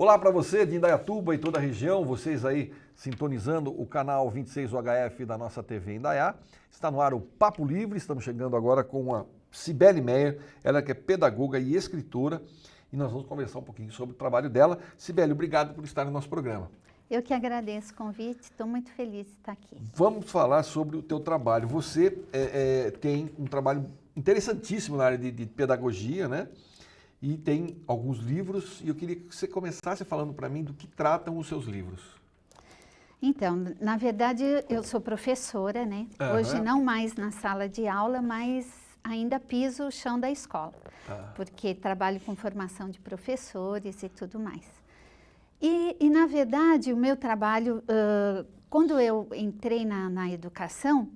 Olá para você de Indaiatuba e toda a região, vocês aí sintonizando o canal 26 UHF da nossa TV Indaiá. Está no ar o Papo Livre, estamos chegando agora com a Cibele Meyer, ela que é pedagoga e escritora, e nós vamos conversar um pouquinho sobre o trabalho dela. Cibele, obrigado por estar no nosso programa. Eu que agradeço o convite, estou muito feliz de estar aqui. Vamos falar sobre o teu trabalho. Você tem um trabalho interessantíssimo na área de pedagogia, né? E tem alguns livros, e eu queria que você começasse falando para mim do que tratam os seus livros. Então, na verdade, eu sou professora, né? Aham. Hoje não mais na sala de aula, mas ainda piso o chão da escola, porque trabalho com formação de professores e tudo mais. E na verdade, o meu trabalho, quando eu entrei na educação,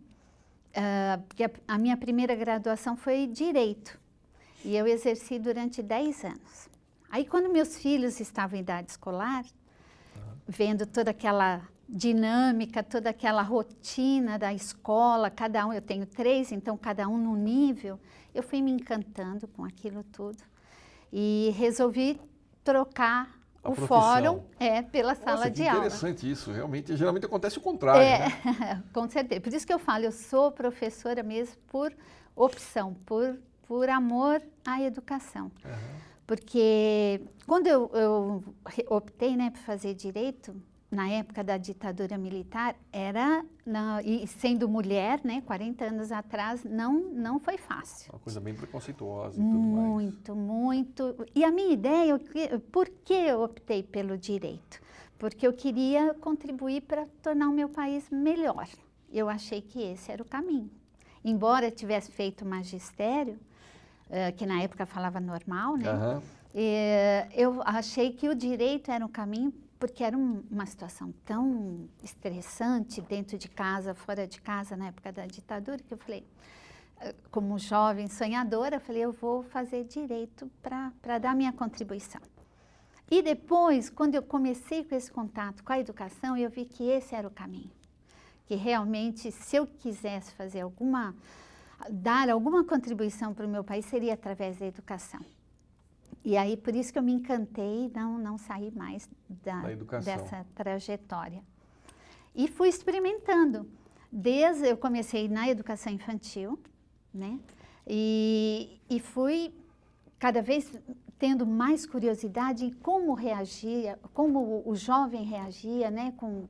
porque a minha primeira graduação foi Direito, e eu exerci durante 10 anos. Aí, quando meus filhos estavam em idade escolar, vendo toda aquela dinâmica, toda aquela rotina da escola, cada um, eu tenho 3, então cada um num nível, eu fui me encantando com aquilo tudo e resolvi trocar A o profissão. fórum pela Nossa, sala que de aula. interessante isso, realmente, geralmente acontece o contrário, né? Com certeza. Por isso que eu falo, eu sou professora mesmo por opção, por amor à educação. Porque quando eu optei, né, por fazer direito, na época da ditadura militar, e sendo mulher, né, 40 anos atrás, não foi fácil. Uma coisa bem preconceituosa e tudo mais. Muito, muito. E a minha ideia, por que eu optei pelo direito? Porque eu queria contribuir para tornar o meu país melhor. Eu achei que esse era o caminho. Embora eu tivesse feito magistério, que na época falava normal, né? Eu achei que o direito era um caminho, porque era uma situação tão estressante dentro de casa, fora de casa, na época da ditadura, que eu falei, como jovem sonhadora, eu falei, eu vou fazer direito para dar minha contribuição. E depois, quando eu comecei com esse contato com a educação, eu vi que esse era o caminho. Que realmente, se eu quisesse dar alguma contribuição para o meu país, seria através da educação. E aí, por isso que eu me encantei e não saí mais dessa trajetória. E fui experimentando. Eu comecei na educação infantil, né? E fui cada vez tendo mais curiosidade em como reagia, como o jovem reagia, né? Com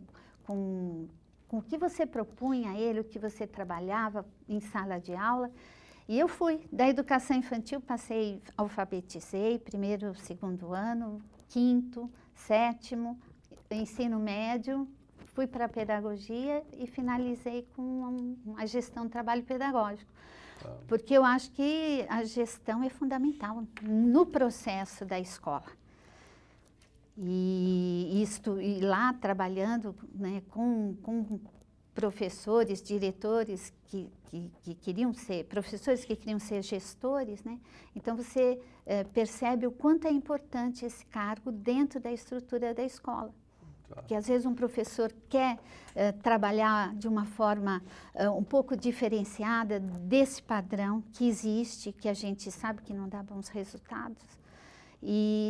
o que você propunha a ele, o que você trabalhava em sala de aula. E eu fui da educação infantil, alfabetizei, 1º, 2º ano, 5º, 7º, ensino médio, fui para a pedagogia e finalizei com a gestão do trabalho pedagógico. Porque eu acho que a gestão é fundamental no processo da escola. E lá trabalhando, né, com professores, diretores que queriam ser, professores que queriam ser gestores, né? Então você percebe o quanto é importante esse cargo dentro da estrutura da escola. Porque às vezes um professor quer trabalhar de uma forma um pouco diferenciada desse padrão que existe, que a gente sabe que não dá bons resultados.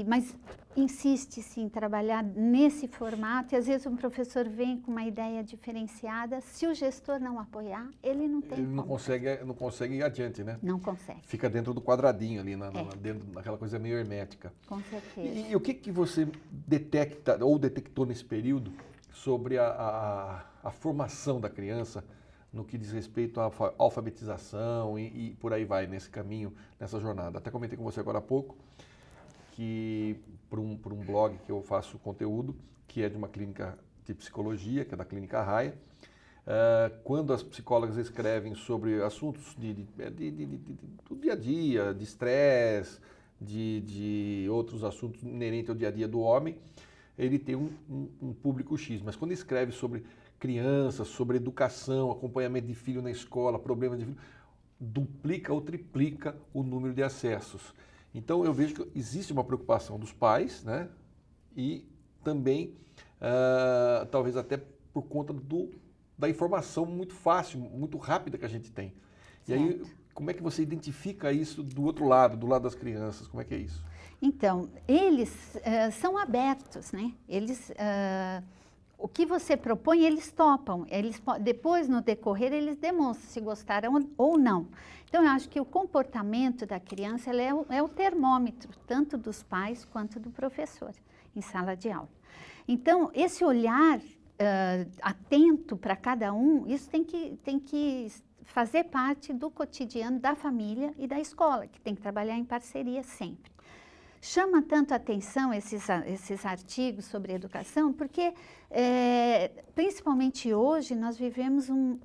Mas insiste-se em trabalhar nesse formato, e às vezes um professor vem com uma ideia diferenciada, se o gestor não apoiar, ele não tem como. Não consegue ir adiante, né? Não consegue. Fica dentro do quadradinho ali, dentro daquela coisa meio hermética. Com certeza. E o que você detecta, ou detectou nesse período, sobre a formação da criança, no que diz respeito à alfabetização e por aí vai, nesse caminho, nessa jornada? Até comentei com você agora há pouco, que por um blog que eu faço conteúdo, que é de uma clínica de psicologia, que é da Clínica Raia, quando as psicólogas escrevem sobre assuntos do dia a dia, de estresse, de outros assuntos inerentes ao dia a dia do homem, ele tem um público X. Mas quando escreve sobre crianças, sobre educação, acompanhamento de filho na escola, problemas de filho, duplica ou triplica o número de acessos. Então, eu vejo que existe uma preocupação dos pais, né? E também, talvez até por conta da informação muito fácil, muito rápida que a gente tem. Certo. E aí, como é que você identifica isso do outro lado, do lado das crianças? Como é que é isso? Então, eles são abertos, né? Eles, o que você propõe, eles topam. Depois, no decorrer, eles demonstram se gostaram ou não. Então, eu acho que o comportamento da criança ela é o termômetro, tanto dos pais quanto do professor, em sala de aula. Então, esse olhar atento para cada um, isso tem que fazer parte do cotidiano da família e da escola, que tem que trabalhar em parceria sempre. Chama tanto a atenção esses artigos sobre educação, porque, principalmente hoje, nós vivemos um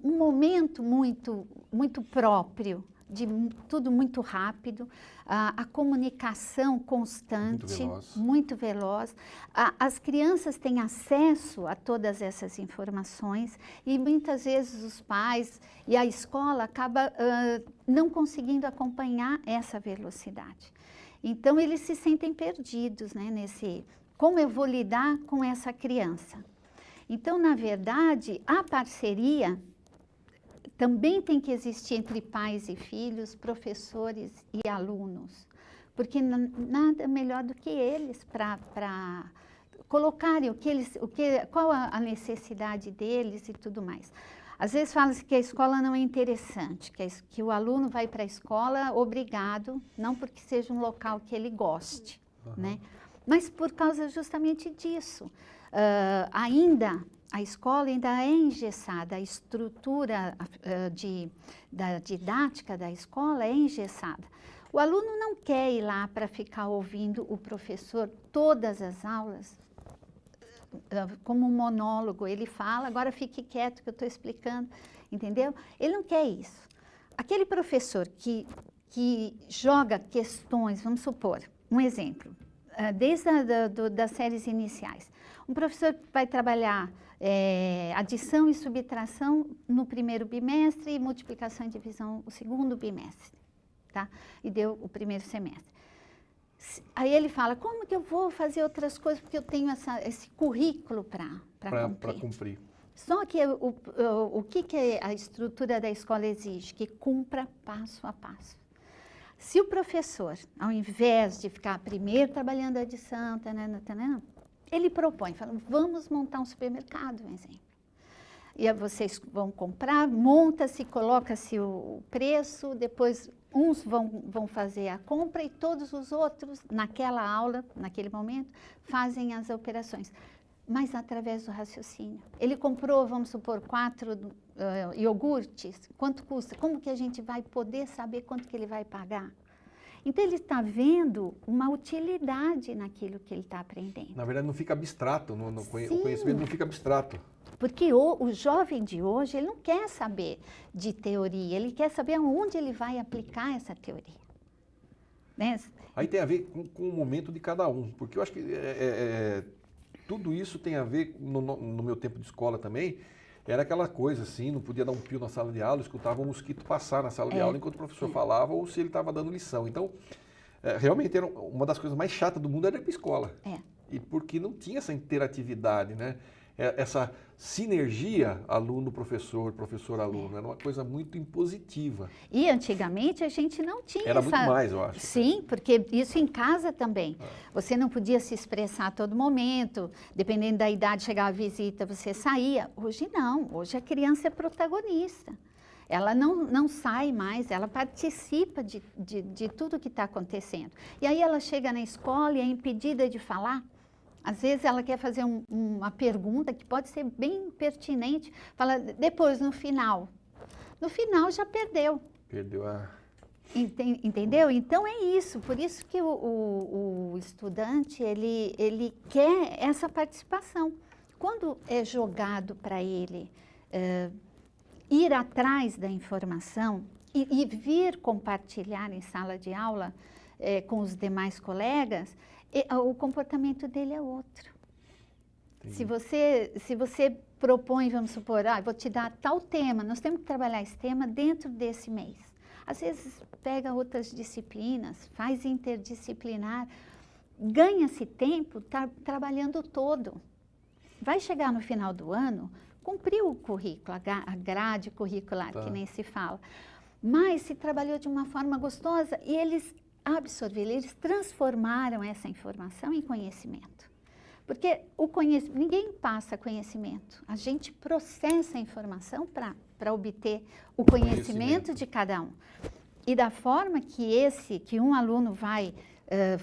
momento muito próprio, de tudo muito rápido, a comunicação constante, muito veloz. As crianças têm acesso a todas essas informações e muitas vezes os pais e a escola acabam não conseguindo acompanhar essa velocidade. Então, eles se sentem perdidos, né, como eu vou lidar com essa criança? Então, na verdade, a parceria também tem que existir entre pais e filhos, professores e alunos, porque nada melhor do que eles para colocarem qual a necessidade deles e tudo mais. Às vezes fala-se que a escola não é interessante, que o aluno vai para a escola obrigado, não porque seja um local que ele goste, né? Mas por causa justamente disso. A escola ainda é engessada, a estrutura da didática da escola é engessada. O aluno não quer ir lá para ficar ouvindo o professor todas as aulas, como um monólogo. Ele fala, agora fique quieto que eu estou explicando, entendeu? Ele não quer isso. Aquele professor que joga questões, vamos supor, um exemplo, desde das séries iniciais. Um professor vai trabalhar adição e subtração no primeiro bimestre e multiplicação e divisão no segundo bimestre, tá? E deu o primeiro semestre. Aí ele fala, como que eu vou fazer outras coisas, porque eu tenho esse currículo para cumprir. Só que o que a estrutura da escola exige? Que cumpra passo a passo. Se o professor, ao invés de ficar primeiro trabalhando a adição, ele propõe, fala, vamos montar um supermercado, um exemplo. E aí vocês vão comprar, monta-se, coloca-se o preço, depois uns vão fazer a compra e todos os outros, naquela aula, naquele momento, fazem as operações. Mas através do raciocínio. Ele comprou, vamos supor, 4 iogurtes, quanto custa? Como que a gente vai poder saber quanto que ele vai pagar? Então, ele está vendo uma utilidade naquilo que ele está aprendendo. Na verdade, não fica abstrato, o conhecimento não fica abstrato. Porque o jovem de hoje, ele não quer saber de teoria, ele quer saber aonde ele vai aplicar essa teoria. Né? Aí tem a ver com o momento de cada um, porque eu acho que tudo isso tem a ver, no meu tempo de escola também, era aquela coisa assim, não podia dar um pio na sala de aula, escutava um mosquito passar na sala de aula enquanto o professor falava ou se ele estava dando lição. Então, realmente, era uma das coisas mais chatas do mundo era ir para a escola. E porque não tinha essa interatividade, né? Essa sinergia aluno-professor, professor-aluno, era uma coisa muito impositiva. E antigamente a gente não tinha Era muito mais, eu acho. Sim, porque isso em casa também. Você não podia se expressar a todo momento, dependendo da idade, chegava a visita, você saía. Hoje não, hoje a criança é protagonista. Ela não sai mais, ela participa de tudo que está acontecendo. E aí ela chega na escola e é impedida de falar. Às vezes ela quer fazer uma pergunta que pode ser bem pertinente, fala depois, no final. No final já perdeu. Perdeu a... Entendeu? Então é isso, por isso que o estudante, ele quer essa participação. Quando é jogado para ele ir atrás da informação e vir compartilhar em sala de aula com os demais colegas, o comportamento dele é outro. Se você propõe, vamos supor, vou te dar tal tema, nós temos que trabalhar esse tema dentro desse mês. Às vezes pega outras disciplinas, faz interdisciplinar, ganha-se tempo trabalhando todo. Vai chegar no final do ano, cumpriu o currículo, a grade curricular, que nem se fala. Mas se trabalhou de uma forma gostosa e eles absorveram, eles transformaram essa informação em conhecimento. Porque ninguém passa conhecimento, a gente processa a informação para obter o conhecimento de cada um. E da forma que um aluno vai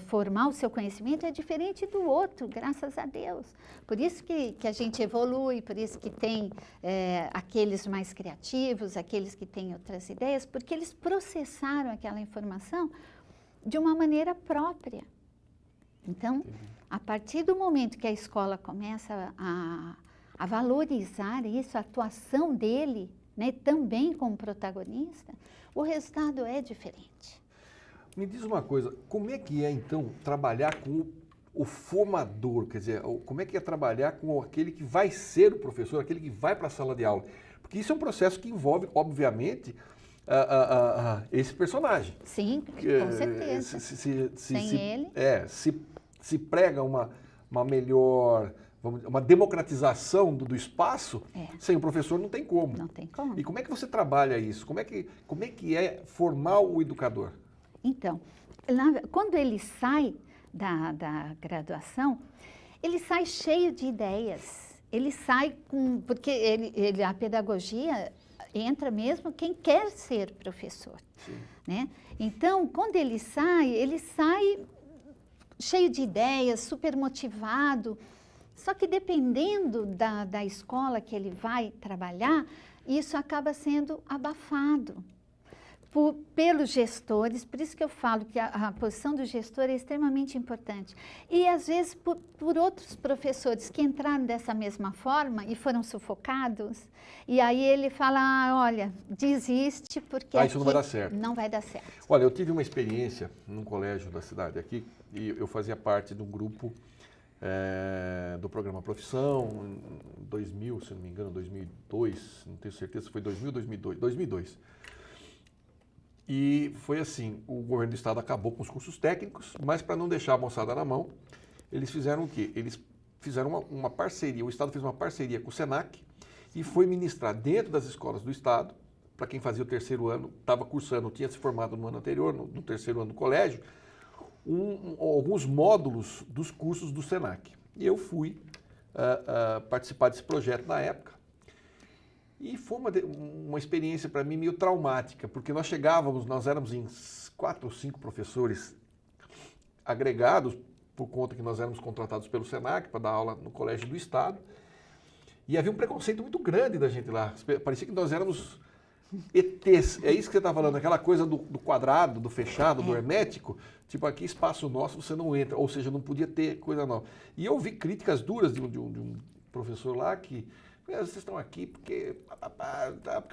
formar o seu conhecimento é diferente do outro, graças a Deus. Por isso que a gente evolui, por isso que tem aqueles mais criativos, aqueles que têm outras ideias, porque eles processaram aquela informação de uma maneira própria. Então, a partir do momento que a escola começa a valorizar isso, a atuação dele, né, também como protagonista, o resultado é diferente. Me diz uma coisa, como é que é então trabalhar com o formador? Quer dizer, como é que é trabalhar com aquele que vai ser o professor, aquele que vai para a sala de aula? Porque isso é um processo que envolve, obviamente, esse personagem. Sim, com certeza. Sem ele. Se prega uma melhor, uma democratização do espaço, sem o professor não tem como. Não tem como. E como é que você trabalha isso? Como é que é formar o educador? Então, quando ele sai da graduação, ele sai cheio de ideias. Ele sai porque a pedagogia entra mesmo quem quer ser professor, né? Então, quando ele sai cheio de ideias, super motivado. Só que dependendo da escola que ele vai trabalhar, isso acaba sendo abafado pelos gestores. Por isso que eu falo que a posição do gestor é extremamente importante. E, às vezes, por outros professores que entraram dessa mesma forma e foram sufocados. E aí ele fala, olha, desiste porque isso não vai dar certo. Não vai dar certo. Olha, eu tive uma experiência num colégio da cidade aqui e eu fazia parte de um grupo do programa Profissão, em 2000, se não me engano, 2002, não tenho certeza se foi 2000 ou 2002. 2002. E foi assim, o governo do estado acabou com os cursos técnicos, mas para não deixar a moçada na mão, eles fizeram o quê? Eles fizeram uma parceria, o estado fez uma parceria com o Senac e foi ministrar dentro das escolas do estado, para quem fazia o terceiro ano, estava cursando, tinha se formado no ano anterior, no terceiro ano do colégio, alguns módulos dos cursos do Senac. E eu fui participar desse projeto na época. E foi uma experiência para mim meio traumática, porque nós éramos em 4 ou 5 professores agregados, por conta que nós éramos contratados pelo Senac para dar aula no colégio do estado, e havia um preconceito muito grande da gente lá. Parecia que nós éramos ETs. É isso que você está falando, aquela coisa do quadrado, do fechado, do hermético, tipo, aqui espaço nosso, você não entra, ou seja, não podia ter coisa nova. E eu ouvi críticas duras de um professor lá que vocês estão aqui porque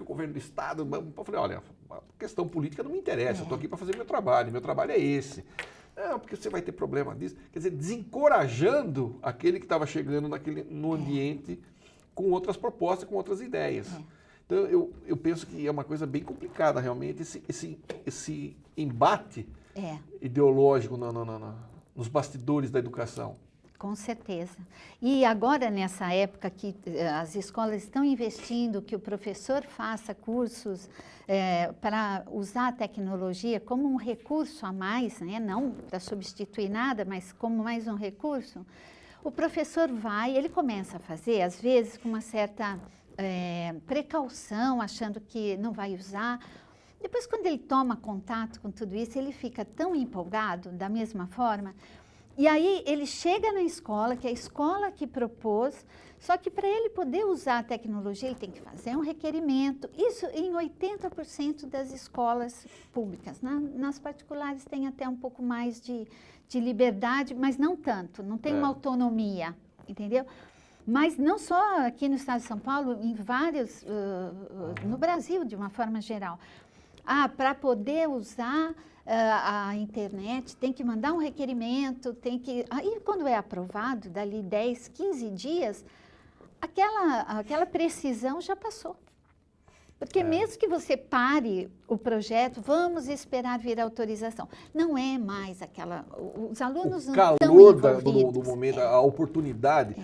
o governo do estado... Eu falei, olha, a questão política não me interessa, eu estou aqui para fazer meu trabalho é esse. Não, porque você vai ter problema disso. Quer dizer, desencorajando aquele que estava chegando no ambiente com outras propostas, com outras ideias. Então, eu penso que é uma coisa bem complicada, realmente, esse embate ideológico nos bastidores da educação. Com certeza. E agora, nessa época que as escolas estão investindo, que o professor faça cursos para usar a tecnologia como um recurso a mais, né? Não para substituir nada, mas como mais um recurso, o professor ele começa a fazer, às vezes, com uma certa precaução, achando que não vai usar. Depois, quando ele toma contato com tudo isso, ele fica tão empolgado, da mesma forma. E aí ele chega na escola, que é a escola que propôs, só que para ele poder usar a tecnologia, ele tem que fazer um requerimento. Isso em 80% das escolas públicas. Nas particulares tem até um pouco mais de liberdade, mas não tanto, não tem uma autonomia, entendeu? Mas não só aqui no estado de São Paulo, em vários, no Brasil de uma forma geral. Para poder usar a internet, tem que mandar um requerimento, aí quando é aprovado, dali 10, 15 dias, aquela precisão já passou. Porque mesmo que você pare o projeto, vamos esperar vir a autorização. Não é mais os alunos não estão envolvidos. O calor do momento, a oportunidade.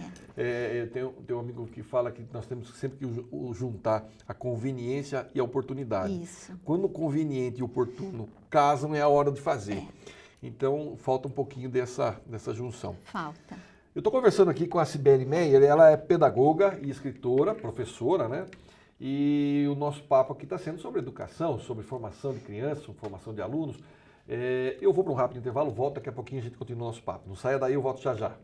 Tem um amigo que fala que nós temos sempre que juntar a conveniência e a oportunidade. Isso. Quando o conveniente e o oportuno casam, é a hora de fazer. Então, falta um pouquinho dessa junção. Falta. Eu estou conversando aqui com a Cibele Meyer, ela é pedagoga e escritora, professora, né? E o nosso papo aqui está sendo sobre educação, sobre formação de crianças, formação de alunos. Eu vou para um rápido intervalo, volto, daqui a pouquinho a gente continua o nosso papo. Não saia daí, eu volto já já.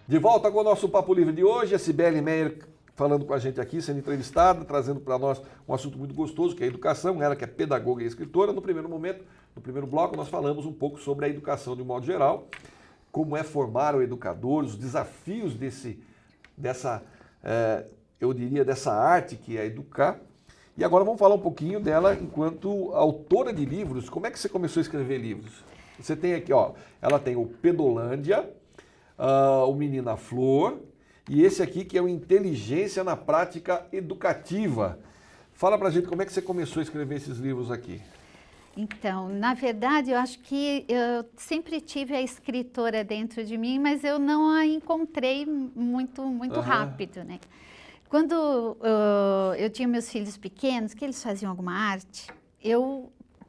De volta com o nosso Papo Livre de hoje, a Cibele Meyer falando com a gente aqui, sendo entrevistada, trazendo para nós um assunto muito gostoso, que é a educação. Ela que é pedagoga e escritora. No primeiro momento, no primeiro bloco, nós falamos um pouco sobre a educação de um modo geral, como é formar o educador, os desafios dessa arte que é educar. E agora vamos falar um pouquinho dela enquanto autora de livros. Como é que você começou a escrever livros? Você tem aqui, ó, ela tem o Pedolândia, o Menina Flor, e esse aqui que é o Inteligência na Prática Educativa. Fala pra gente como é que você começou a escrever esses livros aqui. Então, na verdade, eu acho que eu sempre tive a escritora dentro de mim, mas eu não a encontrei muito rápido, né? Quando eu tinha meus filhos pequenos, que eles faziam alguma arte,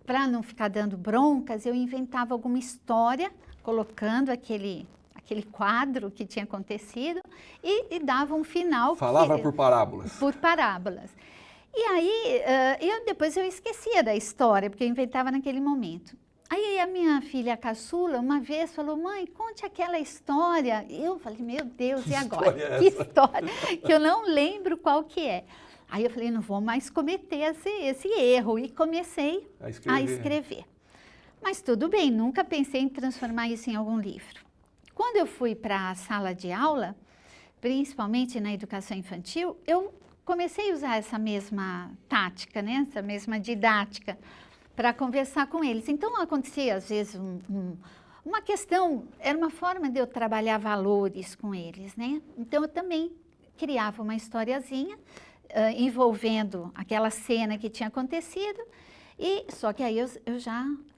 para não ficar dando broncas, eu inventava alguma história, colocando aquele quadro que tinha acontecido e dava um final. Falava por parábolas. Por parábolas. E aí, depois eu esquecia da história, porque eu inventava naquele momento. Aí a minha filha caçula, uma vez, falou, mãe, conte aquela história. Eu falei, meu Deus, e agora? Que história? Que eu não lembro qual que é. Aí eu falei, não vou mais cometer esse erro. E comecei a escrever. Mas tudo bem, nunca pensei em transformar isso em algum livro. Quando eu fui para a sala de aula, principalmente na educação infantil, eu comecei a usar essa mesma tática, né? Essa mesma didática para conversar com eles. Então, acontecia às vezes uma questão, era uma forma de eu trabalhar valores com eles, né? Então, eu também criava uma historiazinha envolvendo aquela cena que tinha acontecido, só que aí eu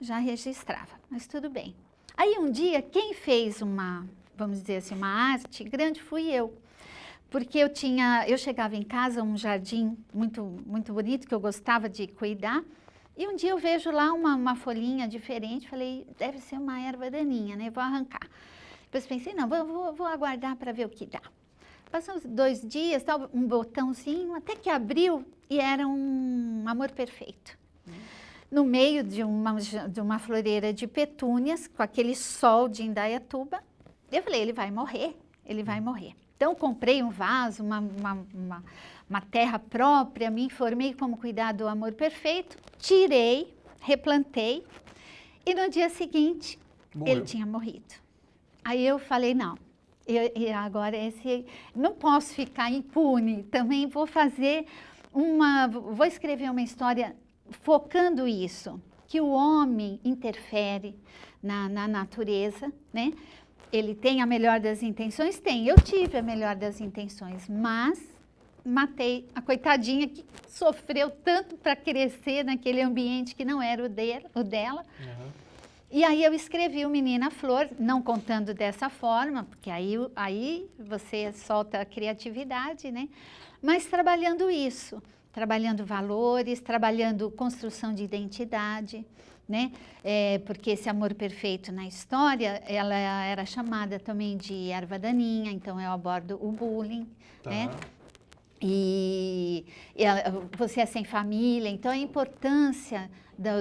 já registrava, mas tudo bem. Aí um dia, quem fez vamos dizer assim, uma arte grande fui eu. Porque eu chegava em casa, um jardim muito bonito, que eu gostava de cuidar, e um dia eu vejo lá uma folhinha diferente, falei, deve ser uma erva daninha, né? Vou arrancar. Depois pensei, não, vou aguardar para ver o que dá. Passou uns 2 dias, um botãozinho, até que abriu e era um amor perfeito. No meio de uma floreira de petúnias, com aquele sol de Indaiatuba, eu falei, ele vai morrer. Então, comprei um vaso, uma terra própria, me informei como cuidar do amor perfeito, tirei, replantei, e no dia seguinte, ele tinha morrido. Aí eu falei, não, agora não posso ficar impune, também vou escrever uma história focando isso, que o homem interfere na natureza, né? Ele tem a melhor das intenções? Tem, eu tive a melhor das intenções, mas matei a coitadinha que sofreu tanto para crescer naquele ambiente que não era o dela. Uhum. E aí eu escrevi o Menina Flor, não contando dessa forma, porque aí você solta a criatividade, né? Mas trabalhando isso. Trabalhando valores, trabalhando construção de identidade, né? Porque esse amor perfeito na história, ela era chamada também de erva daninha, então eu abordo o bullying, né? E você é sem família, então a importância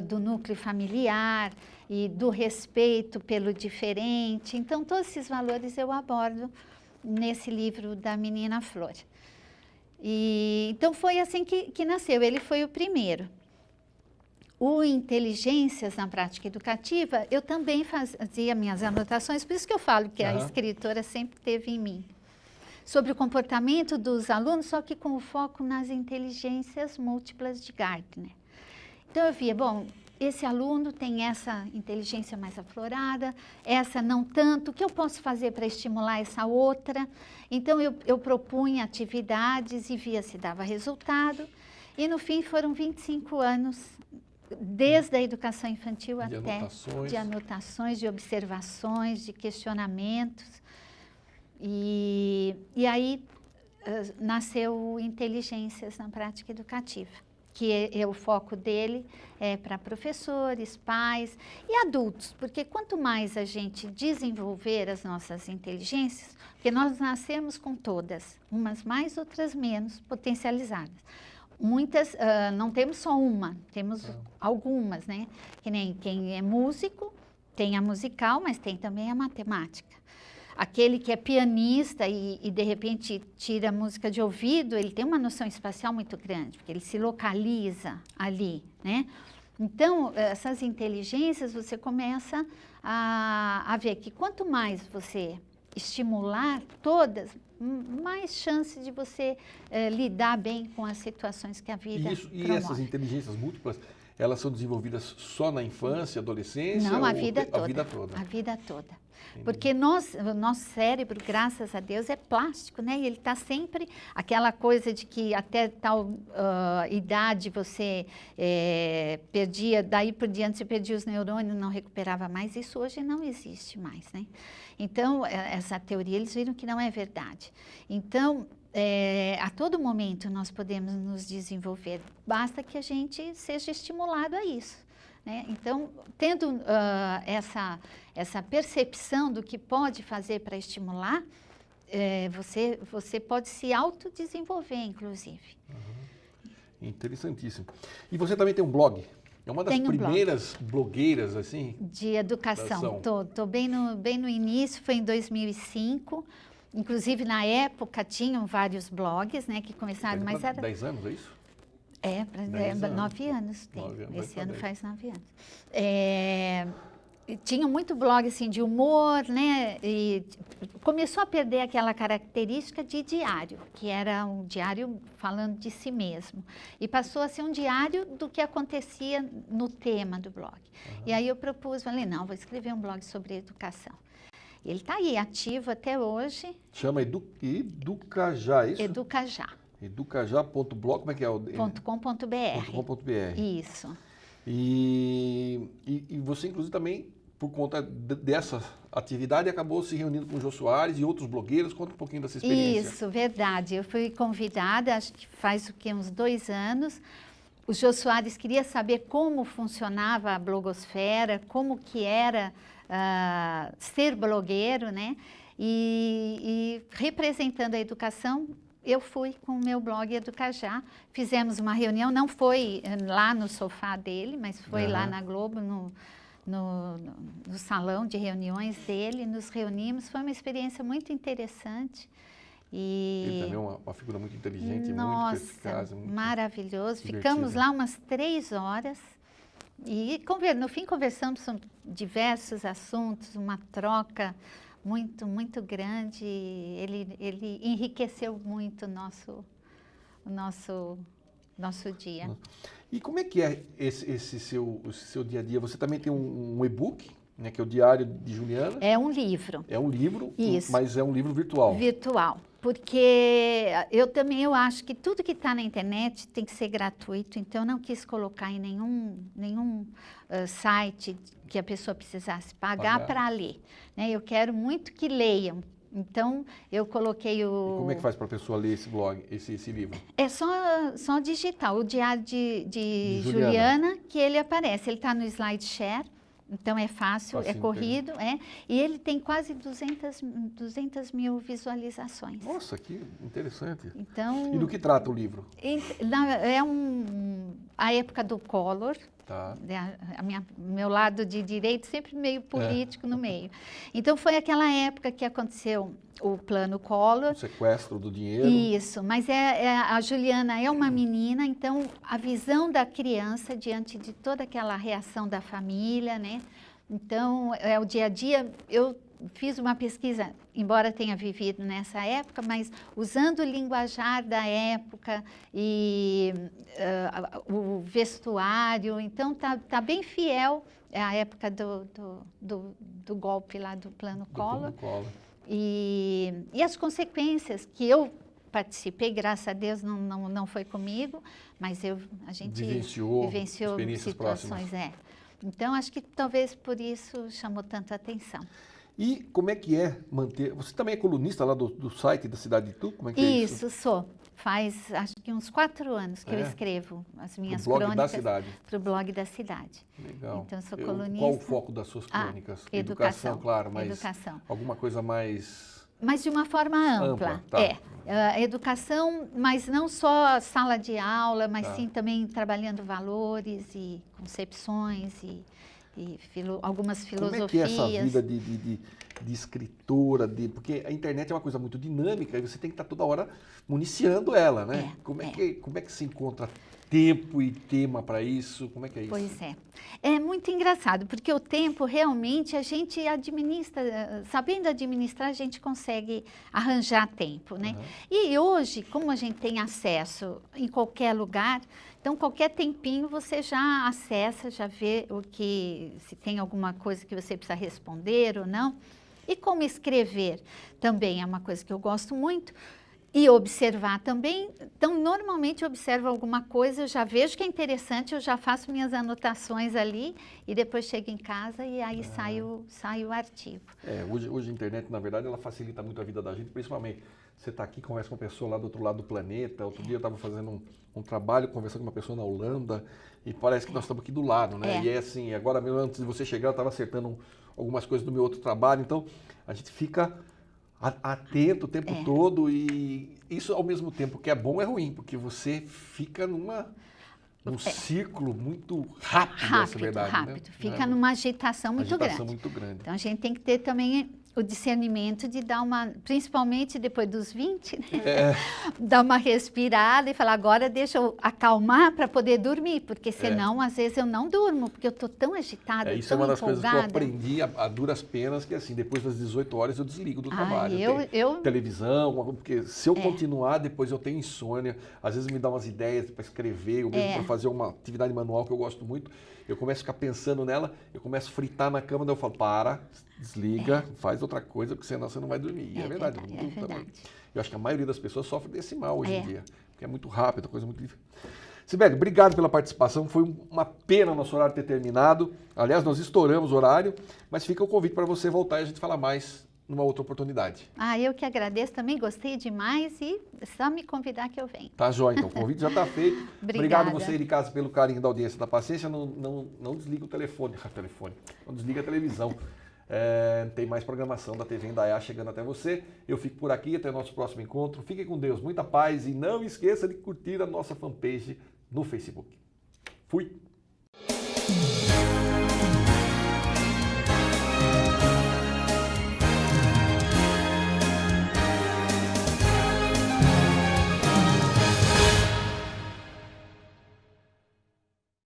do núcleo familiar e do respeito pelo diferente. Então, todos esses valores eu abordo nesse livro da Menina Flor. Então, foi assim que nasceu, ele foi o primeiro. O Inteligências na Prática Educativa, eu também fazia minhas anotações, por isso que eu falo que a escritora sempre teve em mim. Sobre o comportamento dos alunos, só que com o foco nas inteligências múltiplas de Gardner. Então, eu via, bom, esse aluno tem essa inteligência mais aflorada, essa não tanto, o que eu posso fazer para estimular essa outra? Então, eu propunha atividades e via se dava resultado. E, no fim, foram 25 anos, desde a educação infantil de anotações, de observações, de questionamentos. E aí nasceu Inteligências na Prática Educativa, que o foco dele é para professores, pais e adultos, porque quanto mais a gente desenvolver as nossas inteligências, porque nós nascemos com todas, umas mais, outras menos, potencializadas. Muitas, não temos só uma, temos algumas, né? Que nem quem é músico, tem a musical, mas tem também a matemática. Aquele que é pianista e de repente tira a música de ouvido, ele tem uma noção espacial muito grande, porque ele se localiza ali, né? Então, essas inteligências, você começa a ver que quanto mais você estimular todas, mais chance de você lidar bem com as situações que a vida promove. E essas inteligências múltiplas, elas são desenvolvidas só na infância, adolescência? Não, ou a vida toda. A vida toda. A vida toda. Entendi. Porque o nosso cérebro, graças a Deus, é plástico, né? E ele está sempre, aquela coisa de que até tal idade você perdia, daí por diante você perdia os neurônios, não recuperava mais, isso hoje não existe mais, né? Então, essa teoria, eles viram que não é verdade. Então, a todo momento nós podemos nos desenvolver, basta que a gente seja estimulado a isso. Né? Então, tendo essa percepção do que pode fazer para estimular, você pode se autodesenvolver, inclusive. Interessantíssimo. E você também tem um blog? É uma das primeiras blogueiras, assim? De educação. Estou bem no início, foi em 2005. Inclusive, na época, tinham vários blogs, né, que começaram, mas era... 10 anos, é isso? 9 anos tem. 9 anos, esse ano faz 9 anos. Tinha muito blog assim, de humor, né? E começou a perder aquela característica de diário, que era um diário falando de si mesmo. E passou a ser um diário do que acontecia no tema do blog. E aí eu falei, não, vou escrever um blog sobre educação. Ele está aí, ativo até hoje. Chama Educajá, é isso? Educajá. Educajá.blog, como é que é? .com.br. Isso. E você, inclusive, também, por conta dessa atividade, acabou se reunindo com o Jô Soares e outros blogueiros. Conta um pouquinho dessa experiência. Isso, verdade. Eu fui convidada, acho que faz uns 2 anos. O Jô Soares queria saber como funcionava a blogosfera, como que era ser blogueiro, né? E representando a educação, eu fui com o meu blog Educajá, fizemos uma reunião, não foi lá no sofá dele, mas foi lá na Globo, no salão de reuniões dele, nos reunimos, foi uma experiência muito interessante. Ele também é uma figura muito inteligente, muito perspicaz. Muito maravilhoso. divertido. Ficamos lá umas 3 horas e no fim conversamos sobre diversos assuntos, uma troca muito, muito grande. Ele enriqueceu muito o nosso dia. E como é que é esse seu dia a dia? Você também tem um e-book, né, que é o Diário de Juliana? É um livro. É um livro, Isso. Mas é um livro virtual. Virtual. Porque eu acho que tudo que está na internet tem que ser gratuito, então eu não quis colocar em nenhum site que a pessoa precisasse pagar para ler. Né? Eu quero muito que leiam. Então, eu coloquei o... E como é que faz para a pessoa ler esse blog, esse livro? É só digital, o Diário de Juliana, que ele aparece. Ele está no SlideShare. Então, é fácil, é corrido, e ele tem quase 200 mil visualizações. Nossa, que interessante. Então, e do que trata o livro? É a época do Collor. Tá. Meu lado de direito sempre meio político no meio. Então, foi aquela época que aconteceu o plano Collor. O sequestro do dinheiro. Isso, mas a Juliana é uma menina, então a visão da criança diante de toda aquela reação da família, né? Então, o dia a dia, eu fiz uma pesquisa, embora tenha vivido nessa época, mas usando o linguajar da época e o vestuário, então tá bem fiel à época do golpe lá do plano Collor. E as consequências que eu participei, graças a Deus não foi comigo, mas a gente vivenciou situações. Então, acho que talvez por isso chamou tanta atenção. E como é que é manter... Você também é colunista lá do site da Cidade de Itu? Como é que é isso? Isso, sou. Faz, acho que uns 4 anos que eu escrevo as minhas Pro blog crônicas da cidade. para o blog da cidade. Legal. Então, eu sou colunista. Qual o foco das suas crônicas? Educação, claro, mas educação. alguma coisa mais... Mas de uma forma ampla. Tá. Educação, mas não só sala de aula, mas Tá. sim também trabalhando valores e concepções e algumas filosofias. Como é que é essa vida de escritora? Porque a internet é uma coisa muito dinâmica e você tem que estar toda hora municiando ela, né? Como é que se encontra tempo e tema para isso? Como é que é isso? Pois é. É muito engraçado, porque o tempo realmente a gente administra, sabendo administrar, a gente consegue arranjar tempo, né? Uhum. E hoje, como a gente tem acesso em qualquer lugar, então qualquer tempinho você já acessa, já vê se tem alguma coisa que você precisa responder ou não. E como escrever também é uma coisa que eu gosto muito. E observar também, então normalmente eu observo alguma coisa, eu já vejo que é interessante, eu já faço minhas anotações ali e depois chego em casa e aí sai o artigo. Hoje a internet, na verdade, ela facilita muito a vida da gente, principalmente você está aqui, conversa com uma pessoa lá do outro lado do planeta, outro dia eu estava fazendo um trabalho, conversando com uma pessoa na Holanda e parece que nós estamos aqui do lado, né? E é assim, agora mesmo antes de você chegar eu estava acertando algumas coisas do meu outro trabalho, então a gente fica... atento o tempo todo e isso ao mesmo tempo que é bom é ruim, porque você fica num círculo muito rápido, essa verdade. Rápido. Né? Fica numa agitação muito grande. Então a gente tem que ter também o discernimento de dar principalmente depois dos 20, né? Dar uma respirada e falar, agora deixa eu acalmar para poder dormir, porque senão às vezes eu não durmo, porque eu estou tão agitada, isso tão é uma das empolgada. coisas que eu aprendi a duras penas, que assim, depois das 18 horas eu desligo do trabalho. Televisão, porque se eu continuar, depois eu tenho insônia, às vezes me dá umas ideias para escrever, ou mesmo para fazer uma atividade manual que eu gosto muito, eu começo a ficar pensando nela, eu começo a fritar na cama, daí eu falo, desliga, faz outra coisa, porque senão você não vai dormir. E é verdade. Eu acho que a maioria das pessoas sofre desse mal hoje em dia, porque é muito rápido, coisa muito difícil. Sibeli, obrigado pela participação, foi uma pena nosso horário ter terminado. Aliás, nós estouramos o horário, mas fica o convite para você voltar e a gente falar mais numa outra oportunidade. Eu que agradeço também, gostei demais e é só me convidar que eu venho. Tá joia, então. O convite já está feito. Obrigado você aí de casa pelo carinho da audiência, da paciência. Não desliga o telefone. Não desliga a televisão. Tem mais programação da TV Indaiá chegando até você. Eu fico por aqui, até o nosso próximo encontro. Fiquem com Deus, muita paz e não esqueça de curtir a nossa fanpage no Facebook. Fui!